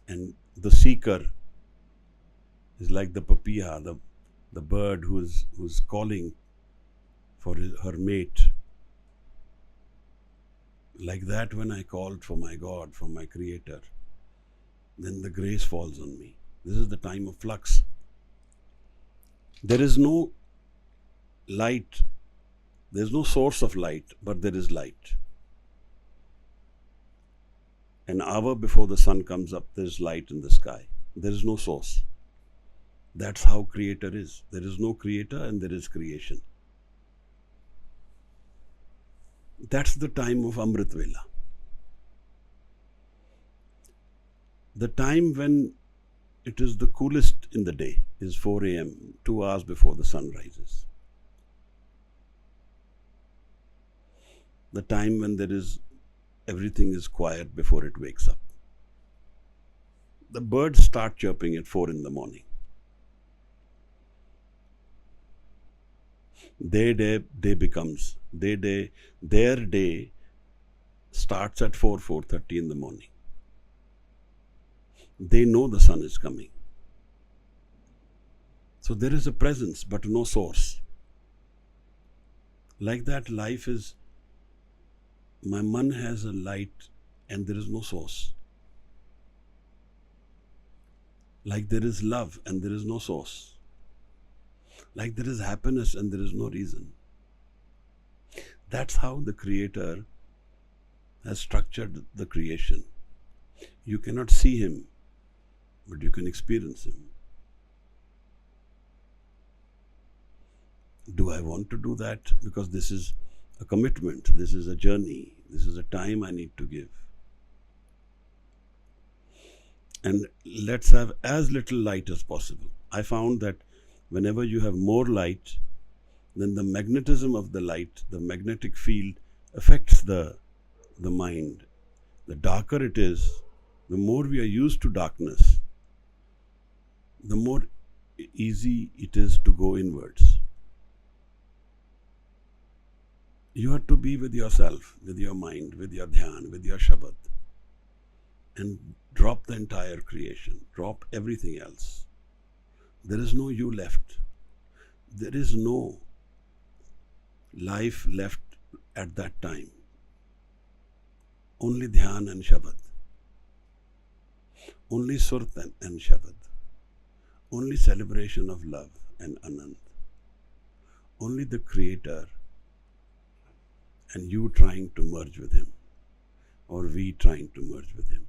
And the seeker is like the papiya, the bird who's calling for her mate. Like that, when I called for my God, for my Creator, then the grace falls on me. This is the time of flux. There is no light, there is no source of light, but there is light. An hour before the sun comes up, there is light in the sky. There is no source. That's how Creator is. There is no Creator and there is creation. That's the time of Amrit Vela. The time when it is the coolest in the day is 4 a.m., 2 hours before the sun rises. The time when everything is quiet before it wakes up. The birds start chirping at 4 in the morning. Their day starts at 4:30 in the morning. They know the sun is coming. So there is a presence but no source. Like that, life is, my man has a light and there is no source. Like there is love and there is no source. Like there is happiness and there is no reason. That's how the Creator has structured the creation. You cannot see Him, but you can experience Him. Do I want to do that? Because this is a commitment, this is a journey, this is a time I need to give. And let's have as little light as possible. I found that whenever you have more light, then the magnetism of the light, the magnetic field affects the mind. The darker it is, the more we are used to darkness, the more easy it is to go inwards. You have to be with yourself, with your mind, with your dhyan, with your shabad, and drop the entire creation, drop everything else. There is no you left. There is no life left at that time. Only dhyan and shabad. Only surat and shabad. Only celebration of love and Anand. Only the Creator and you trying to merge with Him, or we trying to merge with Him.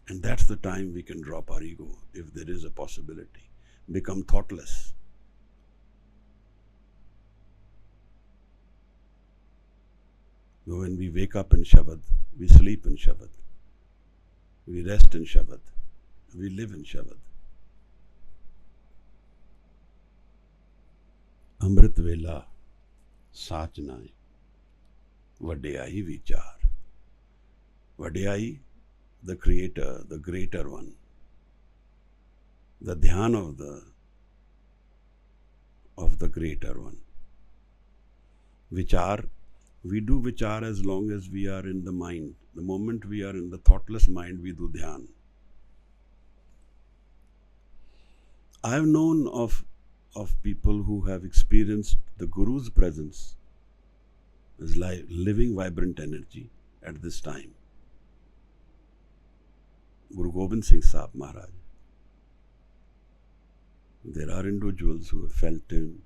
And that's the time we can drop our ego, if there is a possibility. Become thoughtless. When we wake up in Shabad, we sleep in Shabad. We rest in Shabad. We live in Shabad. Amrit Vela Sachnae Vadeyai Vichar. Vadeyai, the Creator, the Greater One. The Dhyan of the Greater One. Vichar, we do vichar as long as we are in the mind. The moment we are in the thoughtless mind, we do dhyan. I have known of people who have experienced the Guru's presence as living vibrant energy at this time. Guru Gobind Singh Sahib Maharaj. There are individuals who have felt him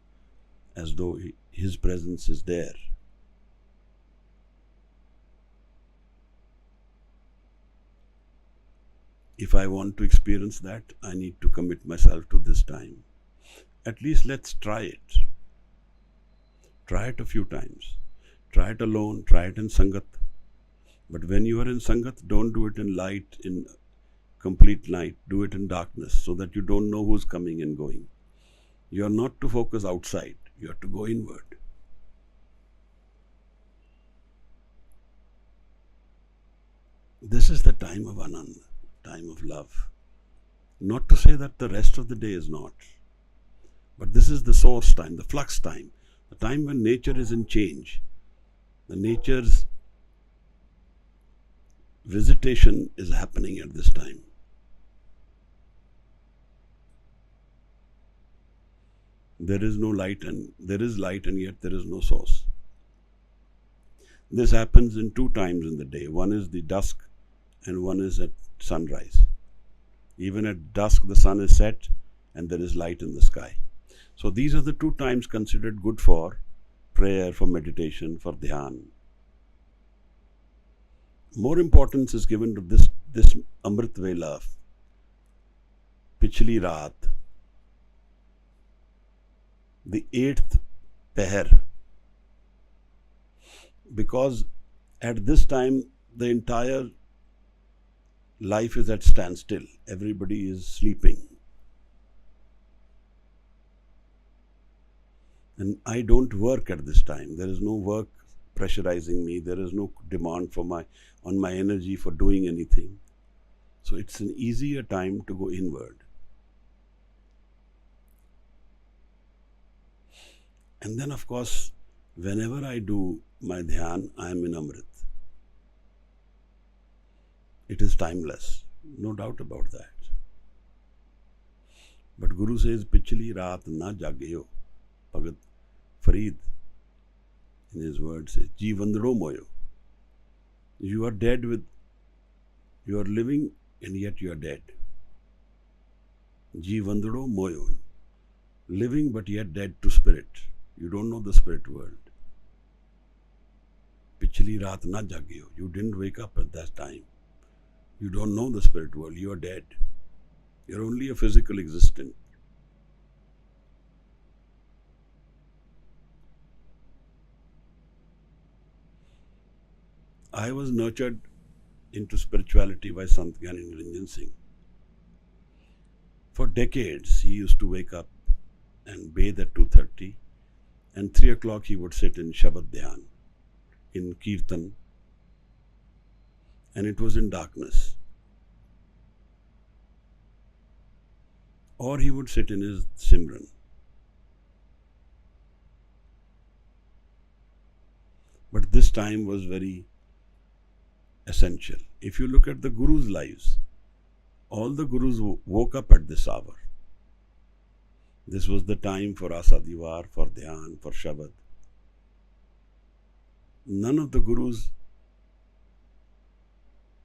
as though his presence is there. If I want to experience that, I need to commit myself to this time. At least let's try it. Try it a few times. Try it alone, try it in Sangat. But when you are in Sangat, don't do it in light, in complete night. Do it in darkness so that you don't know who's coming and going. You are not to focus outside. You have to go inward. This is the time of Anand, time of love. Not to say that the rest of the day is not. But this is the source time, the flux time, the time when nature is in change. The nature's visitation is happening at this time. There is no light, and there is light, and yet there is no source. This happens in two times in the day. One is the dusk and one is at sunrise. Even at dusk the sun is set and there is light in the sky. So these are the two times considered good for prayer, for meditation, for dhyan. More importance is given to this Amrit Vela, Pichli Raat, the 8th Peher, because at this time the entire life is at standstill. Everybody is sleeping. And I don't work at this time. There is no work pressurizing me. There is no demand on my energy for doing anything. So it's an easier time to go inward. And then of course, whenever I do my dhyan, I am in Amrit. It is timeless, no doubt about that. But Guru says, Pichli Raat na jagyo. Bhagat Farid, in his words, says, Ji vandro moyo. You are dead you are living and yet you are dead. Ji vandro moyo. Living but yet dead to spirit. You don't know the spirit world. Pichli Raat na jagyo. You didn't wake up at that time. You don't know the spirit world. You are dead. You are only a physical existence. I was nurtured into spirituality by Sant Gyani Niranjan Singh. For decades, he used to wake up and bathe at 2:30, and 3 o'clock he would sit in Shabad Dhyan, in Kirtan, and it was in darkness. Or he would sit in his Simran. But this time was very essential. If you look at the Gurus' lives, all the Gurus woke up at this hour. This was the time for Asadivar, for Dhyan, for Shabad. None of the Gurus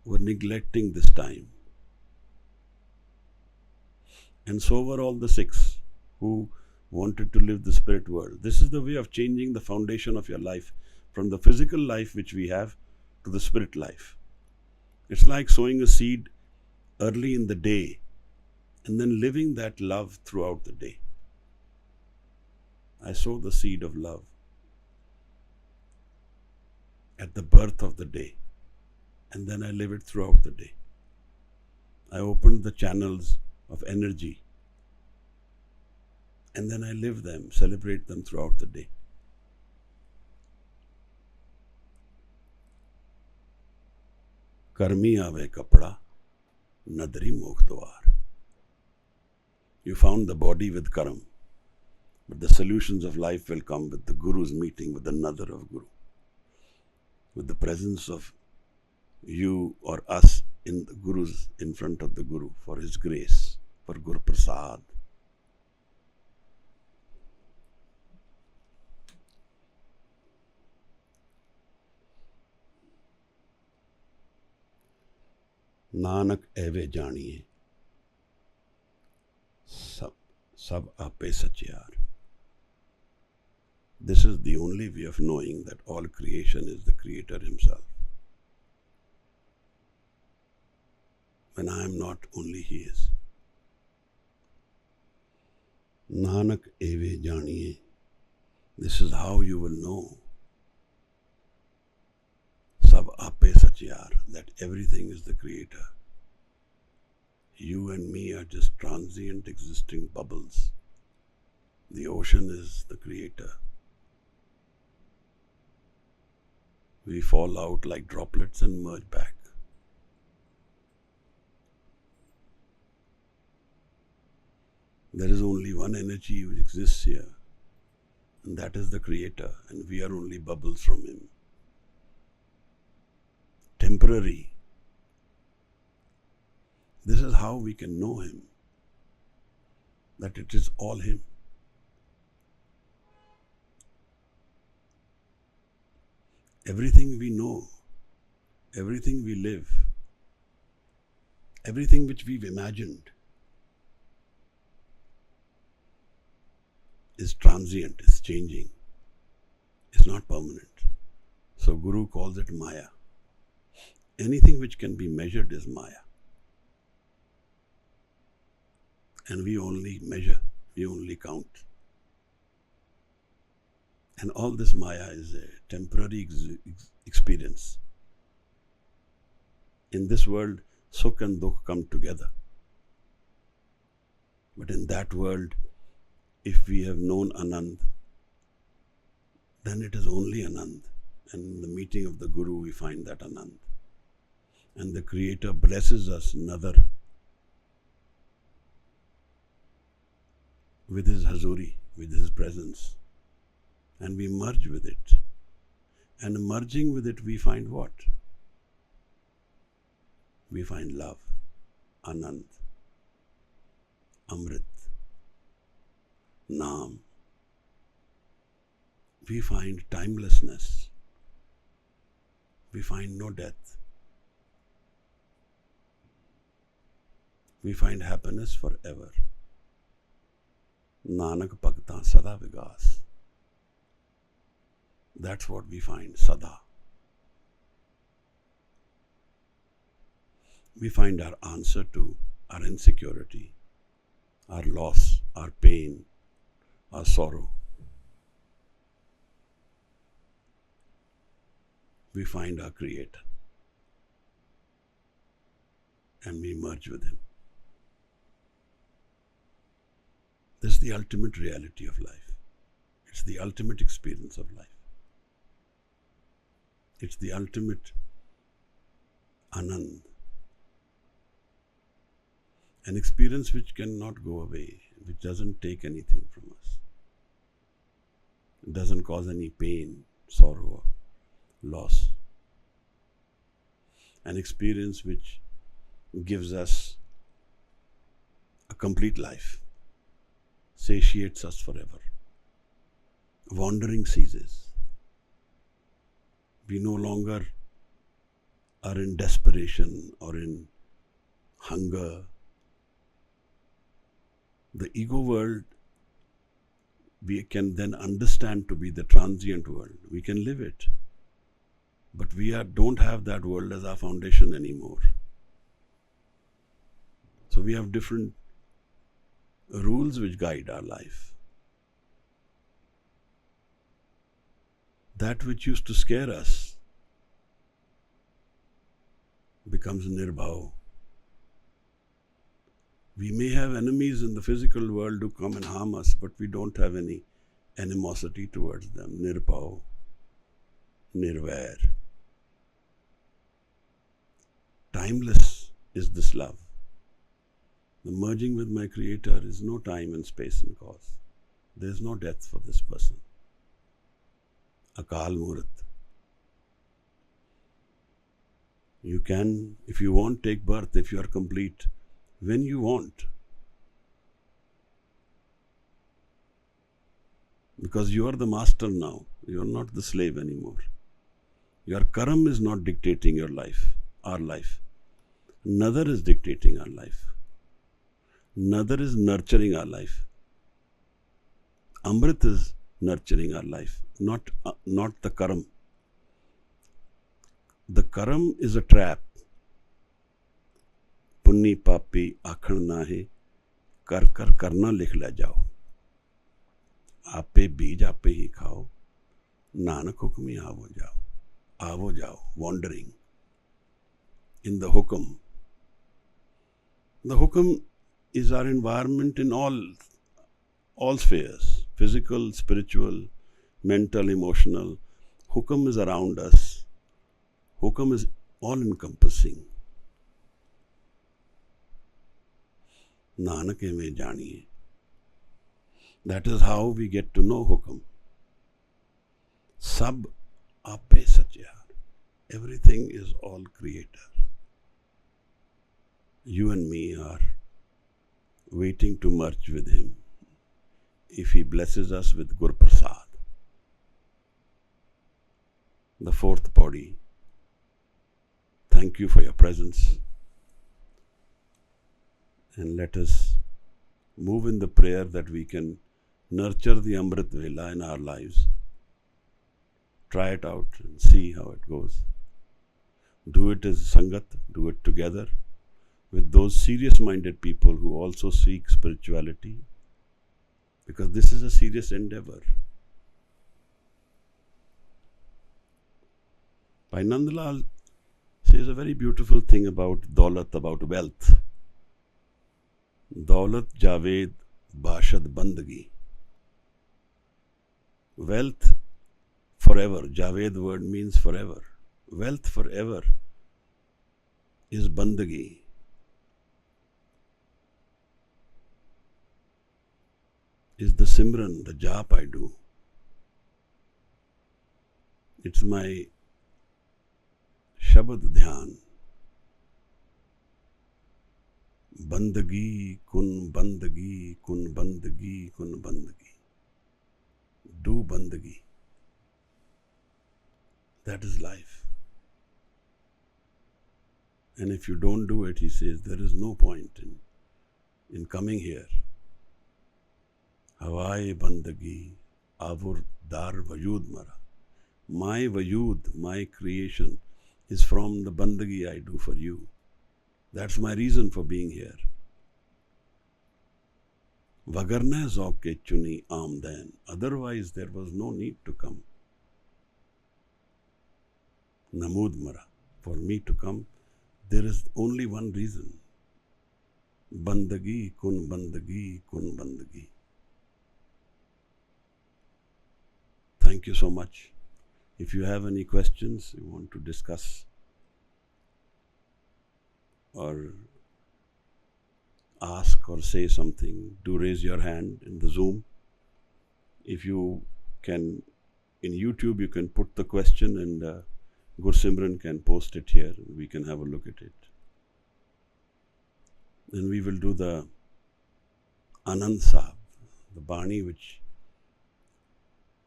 were neglecting this time. And so were all the Sikhs who wanted to live the spirit world. This is the way of changing the foundation of your life from the physical life which we have to the spirit life. It's like sowing a seed early in the day and then living that love throughout the day. I sow the seed of love at the birth of the day, and then I live it throughout the day. I open the channels of energy, and then I live them, celebrate them throughout the day. Karmi aave kapda, nadri mokh dwar. You found the body with karam, but the solutions of life will come with the Guru's meeting with another of Guru, with the presence of you or us in the Guru's, in front of the Guru for his grace, for Guru Prasad. Nanak Eve Janiye. Sab ape satyar. This is the only way of knowing that all creation is the Creator Himself. When I am not, only He is. Nanak eve janiye. This is how you will know. Sab ape satyar, that everything is the Creator. You and me are just transient existing bubbles. The ocean is the Creator. We fall out like droplets and merge back. There is only one energy which exists here, and that is the Creator, and we are only bubbles from Him. Temporary. This is how we can know Him, that it is all Him. Everything we know, everything we live, everything which we've imagined is transient, is changing, is not permanent. So Guru calls it Maya. Anything which can be measured is Maya. And we only measure, we only count. And all this Maya is a temporary experience. In this world, Sukh and Dukh come together. But in that world, if we have known Anand, then it is only Anand. And in the meeting of the Guru, we find that Anand. And the Creator blesses us another with His Hazuri, with His presence. And we merge with it. And merging with it, we find what? We find love, Anand, Amrit, Naam. We find timelessness. We find no death. We find happiness forever. Nanak Bhakta Sada Vigas. That's what we find, Sada. We find our answer to our insecurity, our loss, our pain, our sorrow. We find our Creator and we merge with Him. This is the ultimate reality of life. It's the ultimate experience of life. It's the ultimate Anand. An experience which cannot go away, which doesn't take anything from us. It doesn't cause any pain, sorrow, loss. An experience which gives us a complete life, satiates us forever. Wandering ceases. We no longer are in desperation or in hunger. The ego world, we can then understand to be the transient world. We can live it. But we don't have that world as our foundation anymore. So we have different rules which guide our life. That which used to scare us becomes nirbhav. We may have enemies in the physical world who come and harm us, but we don't have any animosity towards them. Nirbhav, nirvair. Timeless is this love. The merging with my Creator is no time and space and cause. There is no death for this person. Akal Murat. You can, if you want, take birth, if you are complete, when you want. Because you are the master now. You are not the slave anymore. Your karam is not dictating your life, our life. Another is dictating our life. Another is nurturing our life. Amrit is nurturing our life, not the karam. The karam is a trap. Punni papi akhan nahe, kar karna likh la jao. Ape beej ape hi khao. Nanak hukmi avo jao, wandering in the hukum. The hukum is our environment in all spheres, physical, spiritual, mental, emotional. Hukum is around us. Hukum is all-encompassing. Nanak mein janiye. That is how we get to know hukum. Sab ape sacha. Everything is all creator. You and me are waiting to merge with him if he blesses us with Gur Prasad. The fourth Pauri. Thank you for your presence. And let us move in the prayer that we can nurture the Amrit Vela in our lives. Try it out and see how it goes. Do it as Sangat, do it together with those serious-minded people who also seek spirituality, because this is a serious endeavor. Bhai Nandlal says a very beautiful thing about daulat, about wealth. Daulat Javed Bashad Bandagi. Wealth forever. Javed word means forever. Wealth forever is bandagi. Is the Simran, the jap I do. It's my Shabad Dhyan. Bandagi, kun bandagi, kun bandagi, kun bandagi. Do bandagi. That is life. And if you don't do it, he says, there is no point in coming here. Hawai bandagi, avur dar vajud mara. My vajud, my creation is from the bandagi I do for you. That's my reason for being here. Vagarna zauke chuni amdan. Otherwise, there was no need to come. Namud mara. For me to come, there is only one reason. Bandagi, kun bandagi, kun bandagi. Thank you so much. If you have any questions, you want to discuss or ask or say something, do raise your hand in the Zoom. If you can, in YouTube, you can put the question and Gursimran can post it here and we can have a look at it. Then we will do the Anand Sahib, the Bani which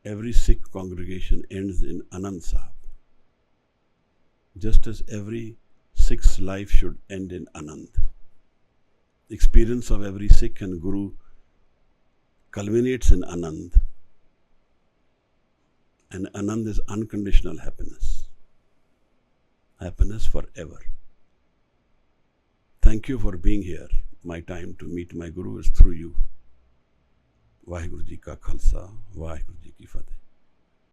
every Sikh congregation ends in Anand Sahib. Just as every Sikh's life should end in Anand. Experience of every Sikh and Guru culminates in Anand. And Anand is unconditional happiness. Happiness forever. Thank you for being here. My time to meet my Guru is through you. Vaheguru Ji Ka Khalsa, Vaheguru Ji Ki Fateh.